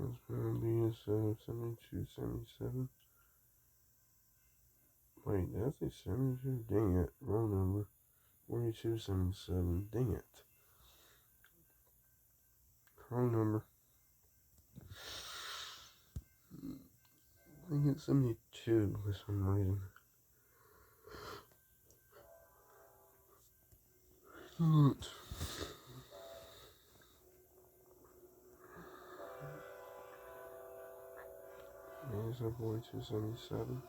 That's gonna be a 72, 77. Wait, that's a 72? Dang it. Wrong number. 42, 77. Dang it. Wrong number. I think it's 72 for some reason. Yeah, it's a 42, 77.